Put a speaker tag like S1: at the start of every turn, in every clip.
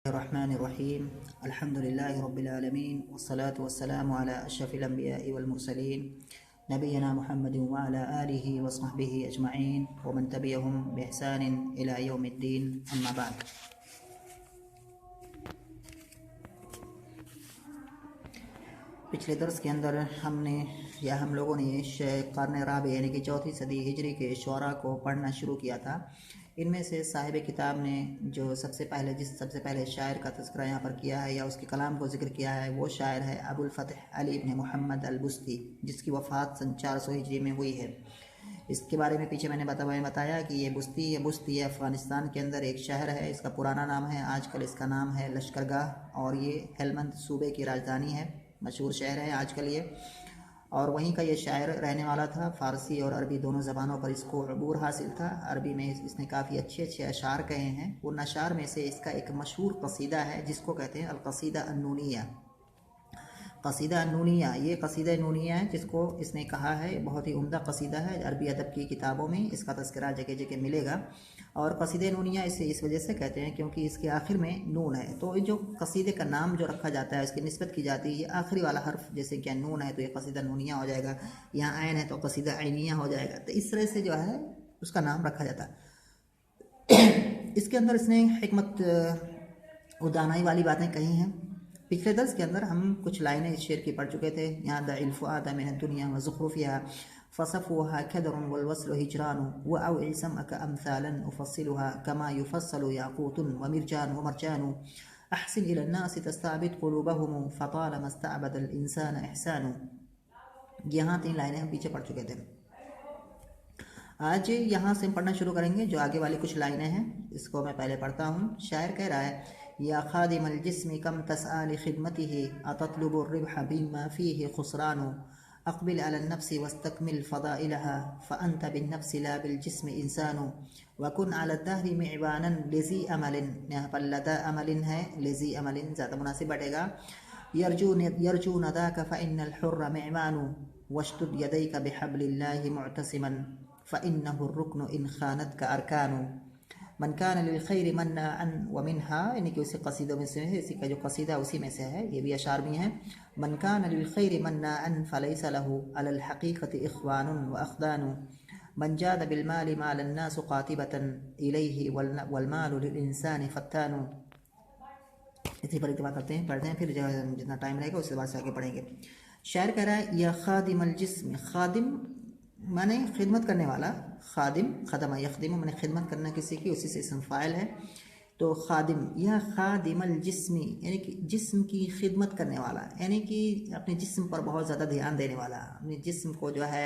S1: الرحمن الرحيم الحمد لله رب العالمين والصلاة والسلام على أشرف الأنبياء والمرسلين نبينا محمد وعلى آله وصحبه أجمعين ومن تبعهم بإحسان إلى يوم الدين أما بعد. पिछले दर्स के अंदर हम लोगों ने क़र्न राबे यानी कि चौथी सदी हिजरी के शुअरा को पढ़ना शुरू किया था. इनमें से साहिब किताब ने जो सबसे पहले शायर का तज़किरा यहाँ पर किया है या उसके कलाम को ज़िक्र किया है, वो शायर है अबुल फ़तह अली इब्न मुहम्मद अल बुस्ती, जिसकी वफ़ात सन 400 हिजरी में हुई है. इसके बारे में पीछे मैंने बताया कि ये बुस्ती अफ़गानिस्तान के अंदर एक शहर है. इसका पुराना नाम है, आजकल इसका नाम है लश्करगाह, और ये हेलमंद सूबे की राजधानी है. मशहूर शहर है आजकल ये, और वहीं का ये शायर रहने वाला था. फ़ारसी और अरबी दोनों ज़बानों पर इसको अबूर हासिल था. अरबी में इसने काफ़ी अच्छे अशार कहे हैं. उन अशार में से इसका एक मशहूर कसीदा है जिसको कहते हैं अल-क़सीदा अन-नूनिया. क़सीदा अन-नूनिया, ये क़सीदा नूनिया है जिसको इसने कहा है. बहुत ही उम्दा क़सीदा है. अरबी अदब की किताबों में इसका तज़किरा जगह जगह मिलेगा. और क़सीदा नूनिया इसे इस वजह से कहते हैं क्योंकि इसके आखिर में नून है. तो जो कसीदे का नाम जो रखा जाता है, इसकी निस्बत की जाती है, ये आखिरी वाला हर्फ, जैसे कि नून है तो ये क़सीदा नूनिया हो जाएगा, यहाँ ऐन है तो क़सीदा ऐनिया हो जाएगा. तो इस तरह से जो है उसका नाम रखा जाता है. इसके अंदर इसने हिकमत उदानाई वाली बातें कही हैं. पिछले दर्स के अंदर हम कुछ लाइनें इस शेर की पढ़ चुके थे. यहाँ दइल्फ़ुआद मिन दुनिया व ज़ुख़रुफ़िहा फ़सफ़ुहा कदरुन वल वस्लु हिजरानु व अव समअक अमसालन उफ़स्सिलुहा कमा युफ़स्सलु याक़ूतुन व मिरजान व मरजानु अहसिन इला अन्नास तस्ताबित क़ुलूबहुम फ़तालमा इस्तअबदल इंसान इहसानु. यहाँ 3 लाइनें हम पीछे पढ़ चुके थे. आज यहाँ से हम पढ़ना शुरू करेंगे. जो आगे वाली कुछ लाइनें हैं इसको मैं पहले पढ़ता हूँ. शायर कह रहा है, या खादिमल जिस्म कम तसआ लिखिदमतिही अततलुबु रिब्ह बिमा फीही खुसरानु अक़बिल अला नफ्सी वस्तकमिल फ़दाइलहा फ़अंत बिन्नफ्सि ला बिलजिस्म इंसानु वकुन अला दहरि मिअवानन लिज़ी अमलिन. यहाँ पर लदा अमलिन है, लिज़ी अमलिन ज़्यादा मुनासिब बैठेगा. यरजू नदाक फ़इन्नल हुर्र मिअवानु वश्तुद यदैक बिहब्लिल्लाहि मुअतसिमन फ़इन्नहु रुक्नु इन खानतक अरकानु मन कान लिल खैर मन्नाअन व मिनहा, यानी कि उसी कसीदों में से है. इसी का जो कसीदा उसी में से है. ये भी अशार भी हैं. मन कान लिल खैर मन्नाअन फलैसा लहू अलल हक़ीक़ति इख़वानुन व अख़दानु मन जाद बिल मालि मालन नासु क़ातिबतन इलैहि वल मालु लिल इंसानि फ़त्तानु. इसी पर इत्तिबा करते हैं, पढ़ते हैं, फिर जितना टाइम रहेगा उसके बाद से आगे पढ़ेंगे. शायर कह रहा है, या खादिमल जिस्म, खादिम माने खिदमत करने वाला. खादिम खदमा यखदिम माने खिदमत करना किसी की, उसी से इसम फ़ाइल है. तो खादिम, या खादिमल जिस्मी यानी कि जिस्म की खिदमत करने वाला, यानी कि अपने जिस्म पर बहुत ज़्यादा ध्यान देने वाला. अपने जिस्म को जो है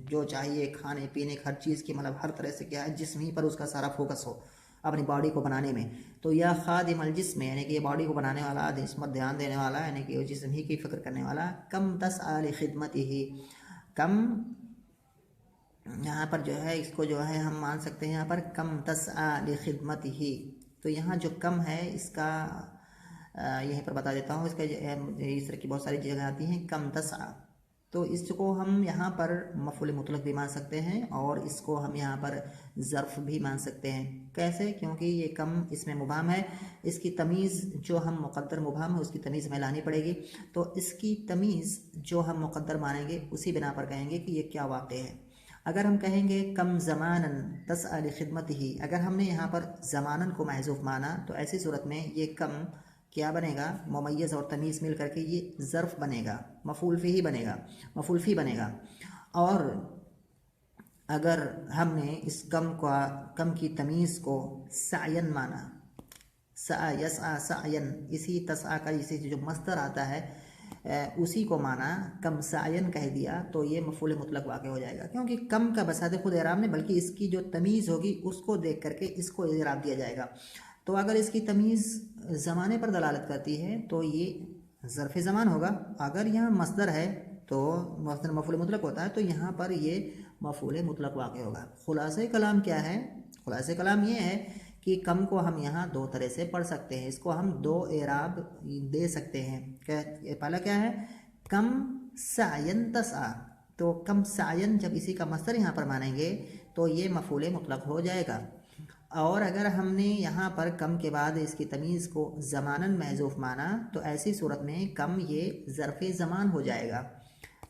S1: जो चाहिए खाने पीने हर चीज़ की, मतलब हर तरह से क्या है, जिस्म ही पर उसका सारा फोकस हो अपनी बॉडी को बनाने में. तो या खादिमल जिस्म यानी कि ये बॉडी को बनाने वाला, जिस्म पर ध्यान देने वाला, यानी कि जिस्म ही की फ़िक्र करने वाला. कम तसआ लिखिदमतिही, कम यहाँ पर जो है इसको जो है हम मान सकते हैं यहाँ पर कम तसआ लिखिदमतिही. तो यहाँ जो कम है इसका यहीं पर बता देता हूँ. इसका इस तरह की बहुत सारी जगह आती हैं कम तसआ. तो इसको हम यहाँ पर मफ़ूल मुतलक भी मान सकते हैं और इसको हम यहाँ पर ज़र्फ़ भी मान सकते हैं. कैसे? क्योंकि ये कम इसमें मुबहम है. इसकी तमीज़ जो हम मुक़द्दर मुबहम है उसकी तमीज़ हमें लानी पड़ेगी. तो इसकी तमीज़ जो हम मुक़द्दर मानेंगे उसी बिना पर कहेंगे कि ये क्या वाक़े है. अगर हम कहेंगे कम ज़मानन तसआ लिखिदमतिही, अगर हमने यहाँ पर ज़मानन को महज़ूफ़ माना तो ऐसी सूरत में ये कम क्या बनेगा, मुमय्यज़ और तमीज़ मिल करके ये ज़र्फ़ बनेगा, मफ़ूल फ़ी बनेगा. और अगर हमने इस कम की तमीज़ को सायन माना, सा यसआ सायन, इसी तसआ का इसी जो मस्दर आता है उसी को माना, कम सायन कह दिया, तो ये मफ़ूल मुतलक वाक़ हो जाएगा. क्योंकि कम का बसाते खुद एराब नहीं, बल्कि इसकी जो तमीज़ होगी उसको देख करके इसको एराब दिया जाएगा. तो अगर इसकी तमीज़ ज़माने पर दलालत करती है तो ये ज़र्फ़ ज़मान होगा. अगर यहाँ मस्दर है तो मस्दर मफ़ूल मुतलक होता है, तो यहाँ पर ये मफ़ूल मुतलक वाक़ होगा. ख़ुलासे कलाम क्या है? ख़ुलासे कलाम ये है कि कम को हम यहाँ 2 तरह से पढ़ सकते हैं. इसको हम 2 एराब दे सकते हैं. पहला क्या है, कम सायन तसआ. तो कम सायन जब इसी का मस्दर यहाँ पर मानेंगे तो ये मफ़ूल मुतलक हो जाएगा. اور اگر ہم نے یہاں پر کم کے بعد اس کی تمیز کو زماناً محذوف مانا تو ایسی صورت میں کم یہ ظرف زمان ہو جائے گا.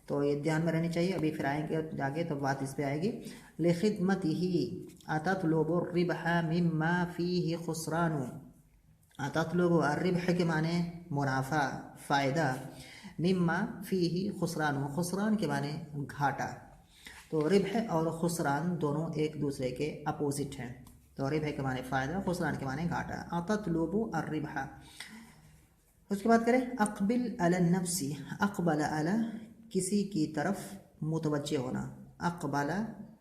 S1: تو یہ دھیان میں رہنی چاہیے. ابھی پھر آئیں گے آگے تو بات اس پہ آئے گی. لِخِدْمَتِهِ أَتَطْلُبُ الرِّبْحَ مِمَّا فِيهِ خُسْرَانُ. أَتَطْلُبُ الرِّبْحَ کے معنی منافع، فائدہ، مِمَّا فِيهِ خُسْرَانُ، خسران کے معنی گھاٹا. تو ربح اور خسران دونوں ایک دوسرے کے اپوزٹ ہیں. تو ربح کے معنی فائدہ، خسران کے معنی گھاٹا. أَتَطْلُبُ الرِّبْحَ. اس کے بعد کریں اقبل علی النفس. اقبل علی کسی کی طرف متوجہ ہونا. اقبل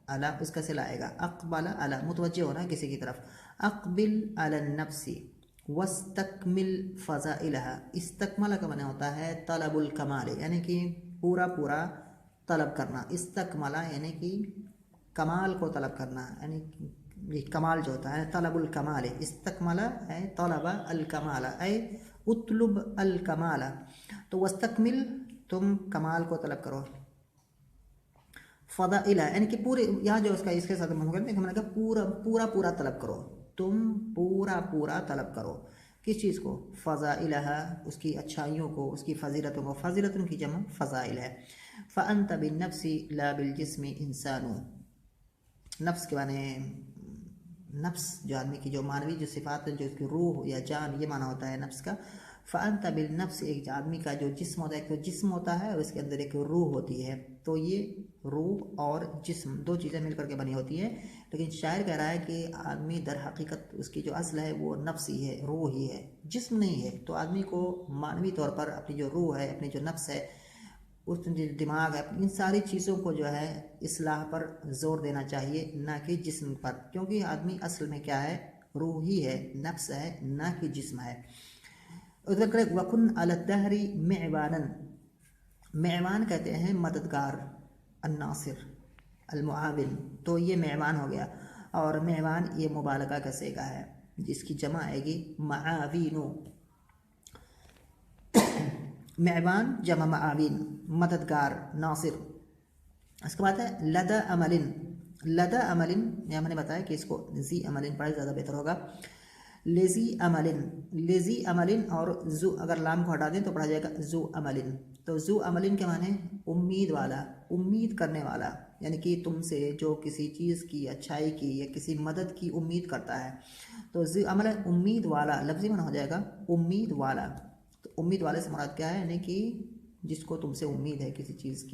S1: علی اس کا صلہ آئے گا. اقبل علی متوجہ ہونا کسی کی طرف. اقبل علی النفس واستکمل فضائلها. استکمل کا معنی ہوتا ہے طلب الکمال، یعنی کہ پورا پورا طلب کرنا. استکمل یعنی کہ کمال کو طلب کرنا، یعنی یہ کمال جو ہوتا ہے طلب الکمال. استکمل ہے طلب الکمال اے اطلب الکمال. تو واستکمل تم کمال کو طلب کرو. فضائلہ یعنی کہ پورے، یہاں جو اس کا اس کے ساتھ ہم نے کہا پورا پورا پورا طلب کرو. تم پورا پورا طلب کرو کس چیز کو؟ فضائلہ، اس کی اچھائیوں کو، اس کی فضیلتوں کو. فضیلتوں کی جمع فضائل ہے. فأنت بالنفس لا بالجسم انسان. نفس کے معنی نفس جو آدمی کی جو معنوی جو صفات ہیں، جو اس کی روح یا جان، یہ معنی ہوتا ہے نفس کا. فأنت بالنفس ایک آدمی کا جو جسم ہوتا ہے، ایک تو جسم ہوتا ہے اور اس کے اندر ایک روح ہوتی ہے. تو یہ روح اور جسم دو چیزیں مل کر کے بنی ہوتی ہے. لیکن شاعر کہہ رہا ہے کہ آدمی در حقیقت اس کی جو اصل ہے وہ نفس ہی ہے، روح ہی ہے، جسم نہیں ہے. تو آدمی کو معنوی طور پر اپنی جو روح ہے، اپنی جو نفس ہے، اس جو دماغ ہے، ان ساری چیزوں کو جو ہے اصلاح پر زور دینا چاہیے، نہ کہ جسم پر. کیونکہ آدمی اصل میں کیا ہے؟ روح ہی ہے، نفس ہے، نہ کہ جسم ہے. ادھر کرے وَكُنْ عَلَى الدَّهْرِ مِعْوَانًا. معوان کہتے ہیں مددگار، الناصر، المعاون. تو یہ معوان ہو گیا. اور معوان یہ مبالغہ کا صیغہ ہے، جس کی جمع آئے گی معاوین. معوان جمع معاوین، مددگار، ناصر. اس کے بعد ہے لدى عمل. لدى عمل یہ ہم نے بتایا کہ اس کو ذی عمل پڑھے زیادہ بہتر ہوگا. لذی عمل، لذی عمل اور ذو اگر لام کو ہٹا دیں تو پڑھا جائے گا ذو عمل. تو ذو عمل کے معنی امید والا، امید کرنے والا، یعنی کہ تم سے جو کسی چیز کی اچھائی کی یا کسی مدد کی امید کرتا ہے. تو ذو عمل امید والا، لفظی معنی ہو جائے گا امید والا. تو امید والے سے مراد کیا ہے؟ یعنی کہ جس کو تم سے امید ہے کسی چیز کی.